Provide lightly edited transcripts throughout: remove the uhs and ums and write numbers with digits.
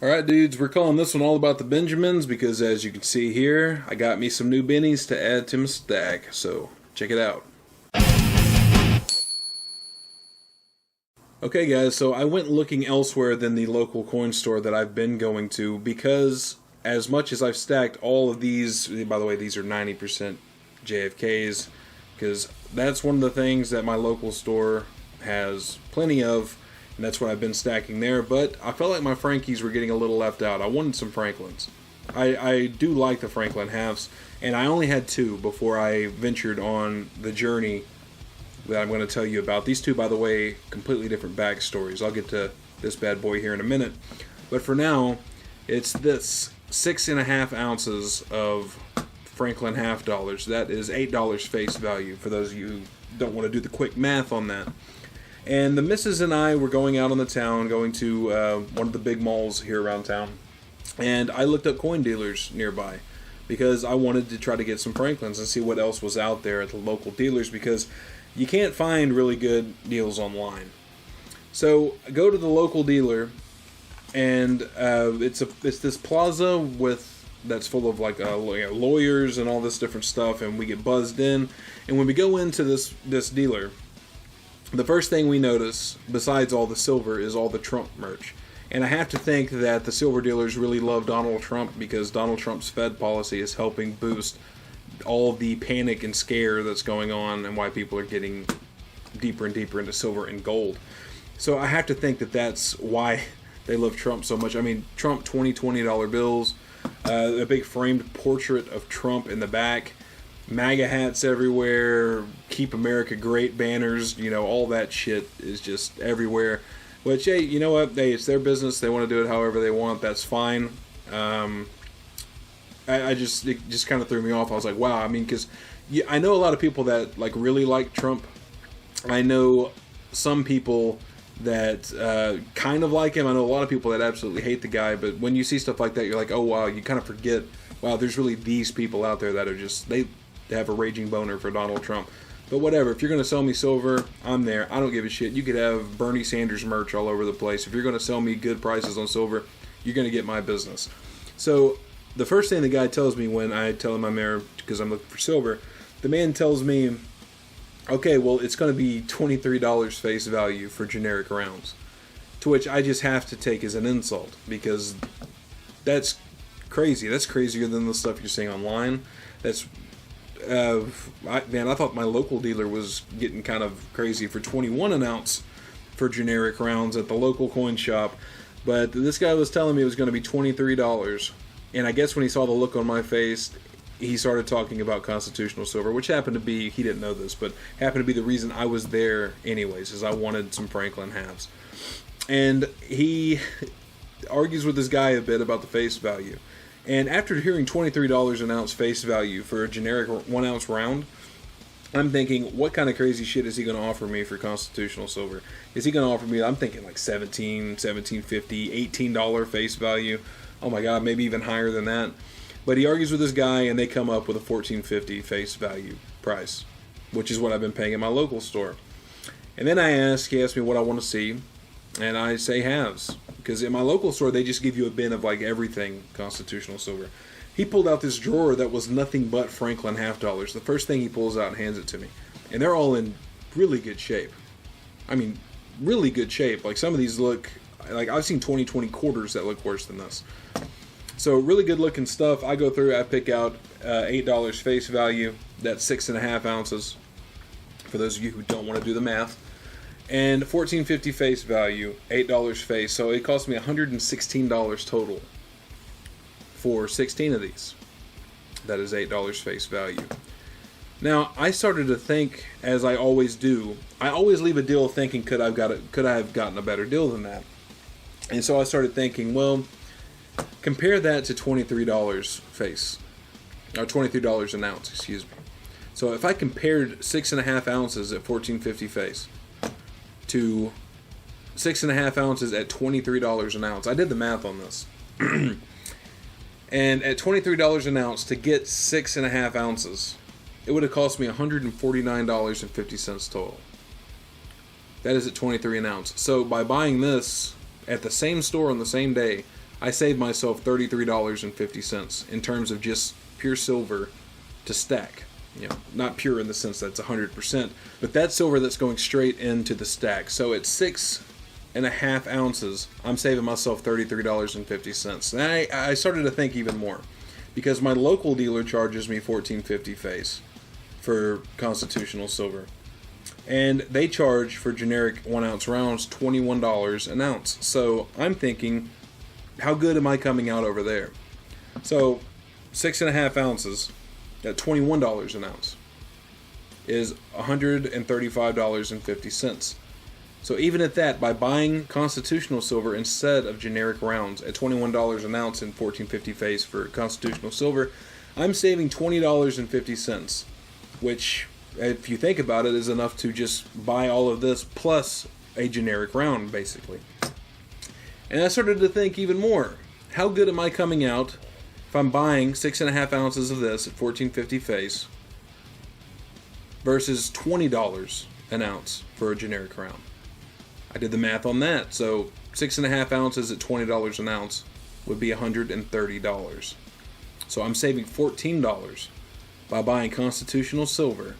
Alright dudes, we're calling this one all about the Benjamins because as you can see here, I got me some new bennies to add to my stack, so check it out. Okay guys, so I went looking elsewhere than the local coin store that I've been going to because as much as I've stacked all of these, by the way these are 90% JFKs, because that's one of the things that my local store has plenty of, and that's what I've been stacking there, but I felt like my Frankies were getting a little left out. I wanted some Franklins. I do like the Franklin halves, and I only had two before I ventured on the journey that I'm going to tell you about. These two, by the way, completely different backstories. I'll get to this bad boy here in a minute. But for now, it's this 6.5 ounces of Franklin half dollars. That is $8 face value for those of you who don't want to do the quick math on that. And the missus and I were going out on the town, going to one of the big malls here around town. And I looked up coin dealers nearby because I wanted to try to get some Franklins and see what else was out there at the local dealers, because you can't find really good deals online. So I go to the local dealer, and it's this plaza that's full of like lawyers and all this different stuff, and we get buzzed in. And when we go into this dealer, the first thing we notice, besides all the silver, is all the Trump merch. And I have to think that the silver dealers really love Donald Trump, because Donald Trump's Fed policy is helping boost all the panic and scare that's going on and why people are getting deeper and deeper into silver and gold. So I have to think that that's why they love Trump so much. I mean, Trump $20 bills, a big framed portrait of Trump in the back, MAGA hats everywhere, Keep America Great banners, all that shit is just everywhere. Which, hey, you know what? Hey, it's their business. They want to do it however they want. That's fine. It just kind of threw me off. I was like, wow. I mean, because I know a lot of people that really like Trump. I know some people that kind of like him. I know a lot of people that absolutely hate the guy. But when you see stuff like that, you're like, oh wow. You kind of forget, wow, there's really these people out there that are just they have a raging boner for Donald Trump. But whatever, if you're going to sell me silver, I'm there. I don't give a shit. You could have Bernie Sanders merch all over the place. If you're going to sell me good prices on silver, you're going to get my business. So the first thing the guy tells me when I tell him I'm there because I'm looking for silver, the man tells me, okay, well, it's going to be $23 face value for generic rounds. To which I just have to take as an insult, because that's crazy. That's crazier than the stuff you're seeing online. That's I thought my local dealer was getting kind of crazy for 21 an ounce for generic rounds at the local coin shop, but this guy was telling me it was going to be $23, and I guess when he saw the look on my face, he started talking about constitutional silver, which happened to be, he didn't know this, but happened to be the reason I was there anyways, is I wanted some Franklin halves. And he argues with this guy a bit about the face value. And after hearing $23 an ounce face value for a generic 1 ounce round, I'm thinking, what kind of crazy shit is he going to offer me for constitutional silver? Is he going to offer me, I'm thinking like $17, $17.50, $18 face value. Oh my god, maybe even higher than that. But he argues with this guy, and they come up with a $14.50 face value price, which is what I've been paying at my local store. And then he asked me what I want to see, and I say halves. Because in my local store, they just give you a bin of like everything constitutional silver. He pulled out this drawer that was nothing but Franklin half dollars. The first thing he pulls out and hands it to me. And they're all in really good shape. I mean, really good shape. Like some of these look, like I've seen 2020 quarters that look worse than this. So really good looking stuff. I go through, I pick out $8 face value. That's 6.5 ounces. For those of you who don't want to do the math. And $14.50 face value, $8 face. So it cost me $116 total for 16 of these. That is $8 face value. Now, I started to think, as I always do, I always leave a deal thinking, could I have gotten a better deal than that? And so I started thinking, well, compare that to $23 face, or $23 an ounce, excuse me. So if I compared 6.5 ounces at $14.50 face to 6.5 ounces at $23 an ounce. I did the math on this. And at $23 an ounce, to get 6.5 ounces, it would have cost me $149.50 total. That is at 23 an ounce. So by buying this at the same store on the same day, I saved myself $33.50 in terms of just pure silver to stack. Not pure in the sense that it's 100%, but that silver that's going straight into the stack. So at 6.5 ounces, I'm saving myself $33.50. And I started to think even more, because my local dealer charges me $14.50 face for constitutional silver, and they charge for generic 1 ounce rounds $21 an ounce. So I'm thinking, how good am I coming out over there? So 6.5 ounces at $21 an ounce is $135.50. So even at that, by buying constitutional silver instead of generic rounds at $21 an ounce and $14.50 face for constitutional silver, I'm saving $20.50, which, if you think about it, is enough to just buy all of this plus a generic round, basically. And I started to think even more. How good am I coming out if I'm buying 6.5 ounces of this at $14.50 face versus $20 an ounce for a generic round? I did the math on that. So 6.5 ounces at $20 an ounce would be $130. So I'm saving $14 by buying constitutional silver,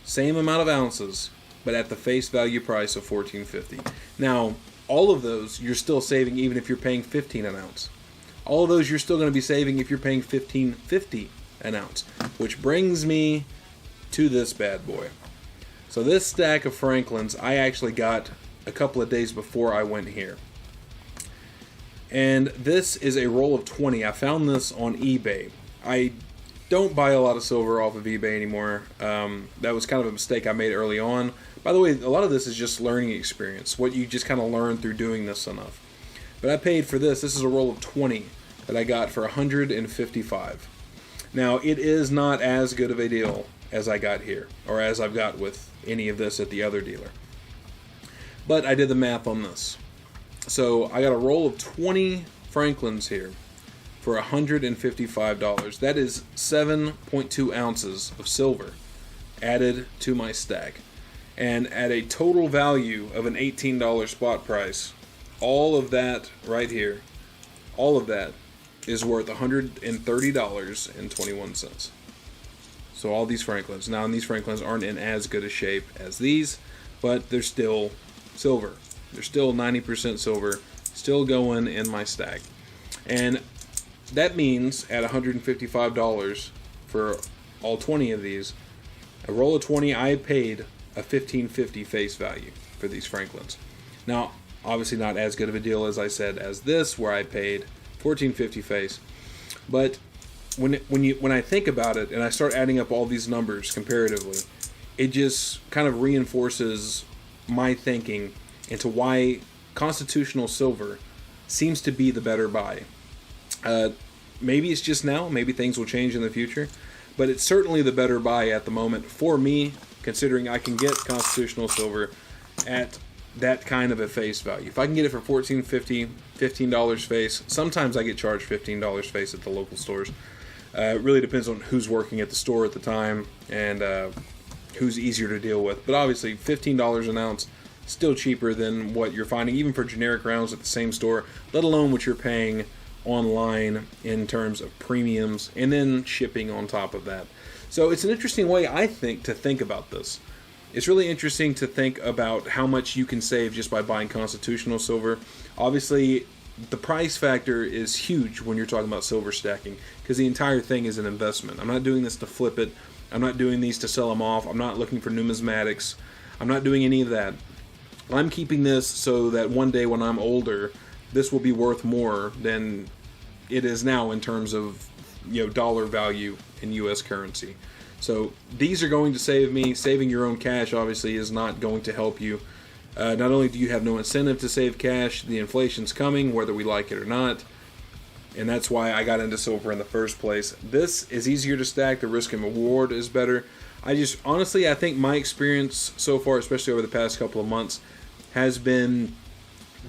same amount of ounces, but at the face value price of $14.50. Now, all of those you're still saving even if you're paying $15 an ounce. All of those you're still going to be saving if you're paying $15.50 an ounce, which brings me to this bad boy. So this stack of Franklins I actually got a couple of days before I went here. And this is a roll of 20. I found this on eBay. I don't buy a lot of silver off of eBay anymore. That was kind of a mistake I made early on. By the way, a lot of this is just learning experience, what you just kind of learn through doing this enough. But I paid for this. This is a roll of 20 that I got for $155. Now, it is not as good of a deal as I got here, or as I've got with any of this at the other dealer. But I did the math on this. So I got a roll of 20 Franklins here for $155. That is 7.2 ounces of silver added to my stack. And at a total value of an $18 spot price, all of that right here, all of that is worth $130.21. So all these Franklins. Now, these Franklins aren't in as good a shape as these, but they're still silver. They're still 90% silver, still going in my stack. And that means at $155 for all 20 of these, a roll of 20, I paid a $15.50 face value for these Franklins. Now, obviously not as good of a deal as I said as this, where I paid $14.50 face. But when I think about it and I start adding up all these numbers comparatively, it just kind of reinforces my thinking into why constitutional silver seems to be the better buy. Maybe it's just now, maybe things will change in the future, but it's certainly the better buy at the moment for me, considering I can get constitutional silver at that kind of a face value. If I can get it for $14.50, $15 face, sometimes I get charged $15 face at the local stores. It really depends on who's working at the store at the time and who's easier to deal with. But obviously, $15 an ounce, still cheaper than what you're finding even for generic rounds at the same store, let alone what you're paying online in terms of premiums and then shipping on top of that. So it's an interesting way, I think, to think about this. It's really interesting to think about how much you can save just by buying constitutional silver. Obviously, the price factor is huge when you're talking about silver stacking, because the entire thing is an investment. I'm not doing this to flip it. I'm not doing these to sell them off. I'm not looking for numismatics. I'm not doing any of that. I'm keeping this so that one day when I'm older, this will be worth more than it is now in terms of, dollar value in U.S. currency. So these are going to save me. Saving your own cash obviously is not going to help you. Not only do you have no incentive to save cash, the inflation's coming, whether we like it or not. And that's why I got into silver in the first place. This is easier to stack. The risk and reward is better. I think my experience so far, especially over the past couple of months, has been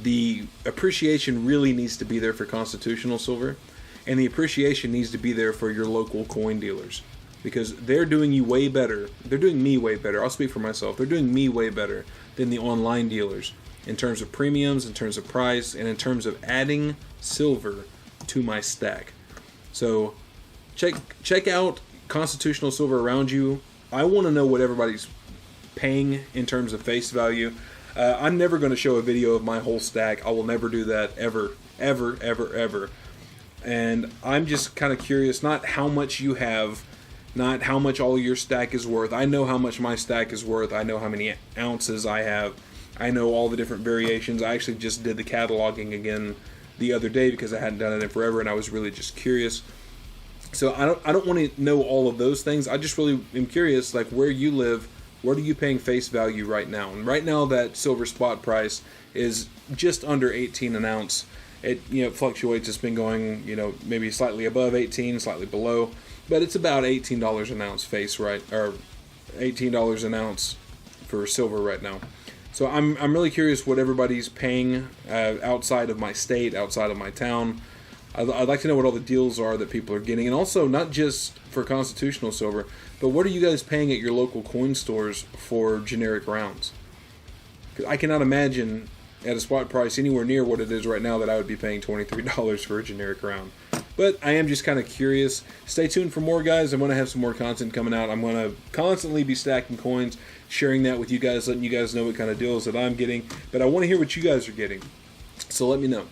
the appreciation really needs to be there for constitutional silver. And the appreciation needs to be there for your local coin dealers. Because they're doing you way better. They're doing me way better. I'll speak for myself. They're doing me way better than the online dealers in terms of premiums, in terms of price, and in terms of adding silver to my stack. So check out Constitutional Silver around you. I want to know what everybody's paying in terms of face value. I'm never going to show a video of my whole stack. I will never do that ever, ever, ever, ever. And I'm just kind of curious, not how much you have, not how much all your stack is worth. I know how much my stack is worth. I know how many ounces I have. I know all the different variations. I actually just did the cataloging again the other day because I hadn't done it in forever, and I was really just curious. So I don't want to know all of those things. I just really am curious, like where you live, what are you paying face value right now? And right now that silver spot price is just under 18 an ounce. It fluctuates. It's been going maybe slightly above 18, slightly below, but it's about $18 an ounce face or $18 an ounce for silver right now. So I'm really curious what everybody's paying outside of my state, outside of my town. I'd like to know what all the deals are that people are getting, and also not just for Constitutional Silver, but what are you guys paying at your local coin stores for generic rounds? 'Cause I cannot imagine at a spot price anywhere near what it is right now that I would be paying $23 for a generic round. But I am just kind of curious. Stay tuned for more, guys. I'm going to have some more content coming out. I'm going to constantly be stacking coins, sharing that with you guys, letting you guys know what kind of deals that I'm getting. But I want to hear what you guys are getting. So let me know.